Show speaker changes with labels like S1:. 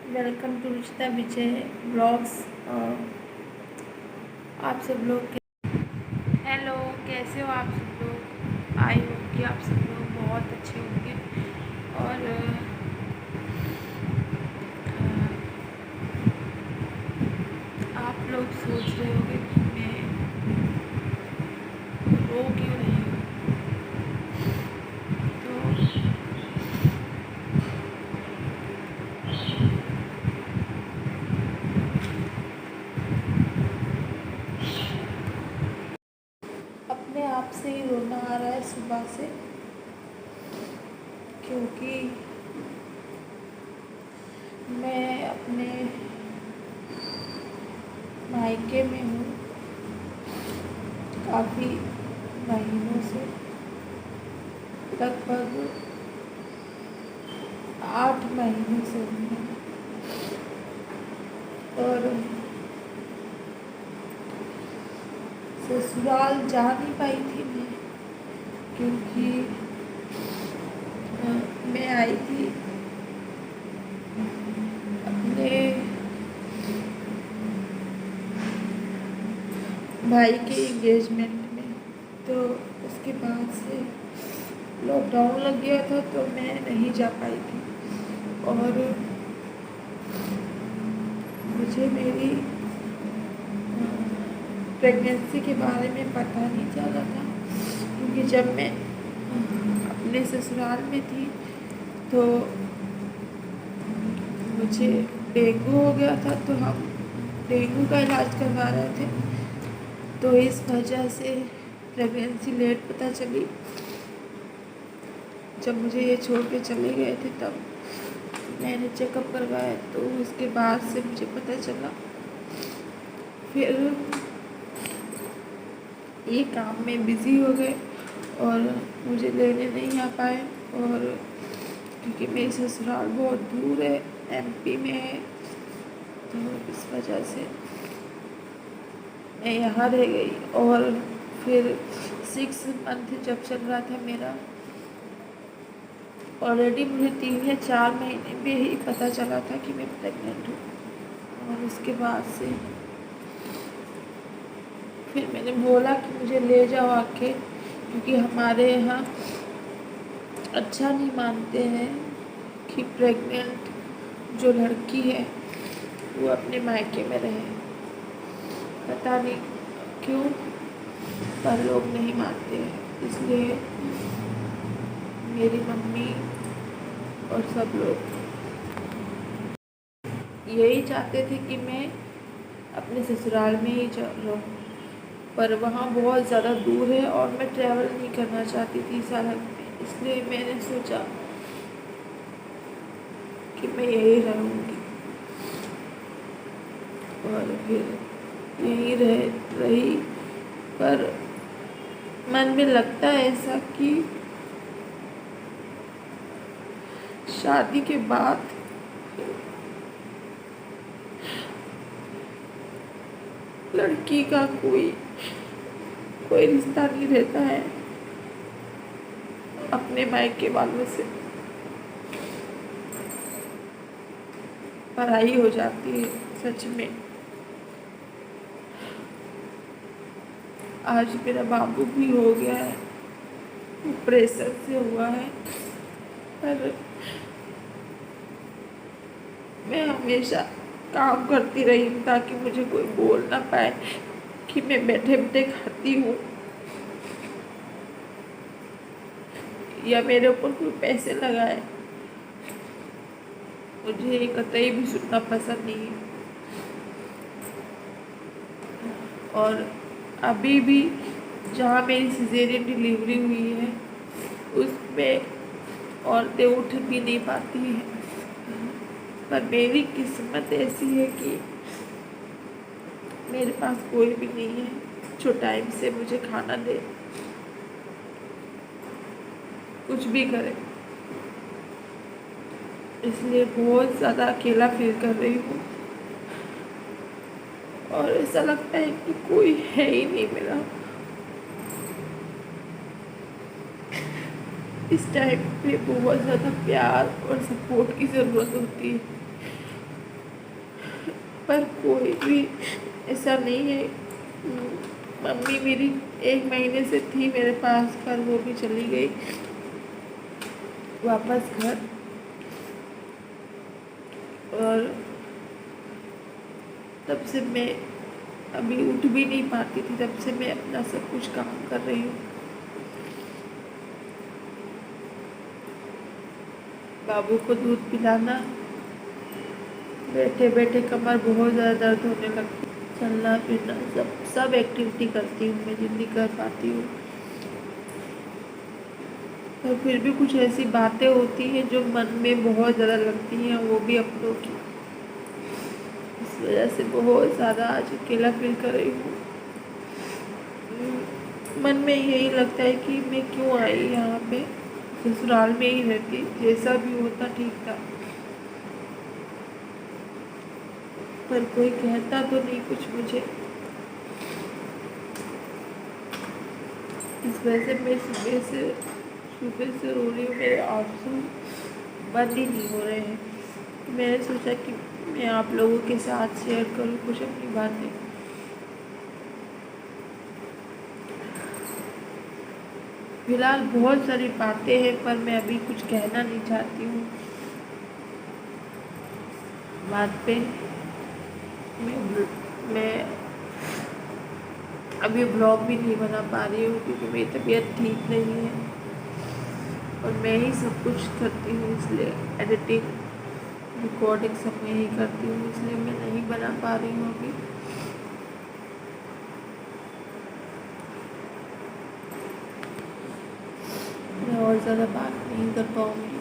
S1: Welcome to Ruchita Vijay blogs. आप सब लोग हेलो, कैसे हो आप सब लोग? आई होप कि आप सब लोग बहुत अच्छे होंगे। और आप लोग सोच रहे होंगे कि मैं रो क्यों रही हूँ। तो अपने आप से ही रोना आ रहा है सुबह से, क्योंकि मैं अपने मायके में हूँ काफ़ी महीनों से, लगभग 8 महीनों से हूँ। और ससुराल जा नहीं पाई थी मैं, क्योंकि मैं आई थी अपने भाई के एंगेजमेंट में। तो उसके बाद से लॉकडाउन लग गया था, तो मैं नहीं जा पाई थी। और मुझे मेरी प्रेगनेंसी के बारे में पता नहीं चला था, क्योंकि जब मैं अपने ससुराल में थी तो मुझे डेंगू हो गया था। तो हम डेंगू का इलाज करवा रहे थे, तो इस वजह से प्रेगनेंसी लेट पता चली। जब मुझे ये छोड़ के चले गए थे तब मैंने चेकअप करवाया, तो उसके बाद से मुझे पता चला। फिर ये काम में बिज़ी हो गए और मुझे लेने नहीं आ पाए। और क्योंकि मेरी ससुराल बहुत दूर है, एमपी में है, तो इस वजह से मैं यहाँ रह गई। और फिर 6 मंथ जब चल रहा था मेरा, ऑलरेडी मुझे 3 या 4 महीने में ही पता चला था कि मैं प्रेग्नेंट हूँ। और उसके बाद से फिर मैंने बोला कि मुझे ले जाओ आके, क्योंकि हमारे यहाँ अच्छा नहीं मानते हैं कि प्रेग्नेंट जो लड़की है वो अपने मायके में रहे। पता नहीं क्यों, पर लोग नहीं मानते हैं। इसलिए मेरी मम्मी और सब लोग यही चाहते थे कि मैं अपने ससुराल में ही रहूँ, पर वहाँ बहुत ज़्यादा दूर है और मैं ट्रैवल नहीं करना चाहती थी सड़क में। इसलिए मैंने सोचा कि मैं यही रहूँगी। और फिर यहीं रही। पर मन में लगता है ऐसा कि शादी के बाद लड़की का कोई रिश्ता नहीं रहता है अपने मायके वालों से, पराई हो जाती है सच में। आज मेरा बाबू भी हो गया है, प्रेशर से हुआ है, पर मैं हमेशा काम करती रही हूँ ताकि मुझे कोई बोल ना पाए कि मैं बैठे बैठे खाती हूँ, या मेरे ऊपर कोई पैसे लगाए। मुझे कतई भी सुनना पसंद नहीं है। और अभी भी जहाँ मेरी सिजेरियन डिलीवरी हुई है उसमें औरतें उठ भी नहीं पाती हैं। पर मेरी किस्मत ऐसी है कि मेरे पास कोई भी नहीं है जो टाइम से मुझे खाना दे, कुछ भी करे। इसलिए बहुत ज़्यादा अकेला फील कर रही हूँ और ऐसा लगता है कि कोई है ही नहीं मेरा। इस टाइम पे बहुत ज़्यादा प्यार और सपोर्ट की ज़रूरत होती है। पर कोई भी ऐसा नहीं है। मम्मी मेरी 1 महीने से थी मेरे पास, पर वो भी चली गई वापस घर। और तब से मैं अभी उठ भी नहीं पाती थी, तब से मैं अपना सब कुछ काम कर रही हूँ। बाबू को दूध पिलाना, बैठे बैठे कमर बहुत ज़्यादा दर्द होने लगती, चलना फिरना सब एक्टिविटी करती हूँ मैं, जितनी कर पाती हूँ। और फिर भी कुछ ऐसी बातें होती हैं जो मन में बहुत ज़्यादा लगती हैं, वो भी अपनों की। इस वजह से बहुत ज़्यादा आज अकेला फील कर रही हूँ। मन में यही लगता है कि मैं क्यों आई यहाँ पे, ससुराल में ही रहती, जैसा भी होता ठीक था। पर कोई कहता तो नहीं कुछ मुझे। इस वजह से मैं सुबह से रो रही हूँ, मेरे आंसू बंद ही नहीं हो रहे हैं। मैंने सोचा कि मैं आप लोगों के साथ शेयर करूँ कुछ अपनी बातें। फिलहाल बहुत सारी बातें हैं, पर मैं अभी कुछ कहना नहीं चाहती हूँ बात पे। मैं अभी ब्लॉग भी नहीं बना पा रही हूँ क्योंकि मेरी तबीयत ठीक नहीं है, और मैं ही सब कुछ करती हूँ, इसलिए एडिटिंग रिकॉर्डिंग सब मैं ही करती हूँ, इसलिए मैं नहीं बना पा रही हूँ अभी। मैं और ज़्यादा बात नहीं कर पाऊँगी।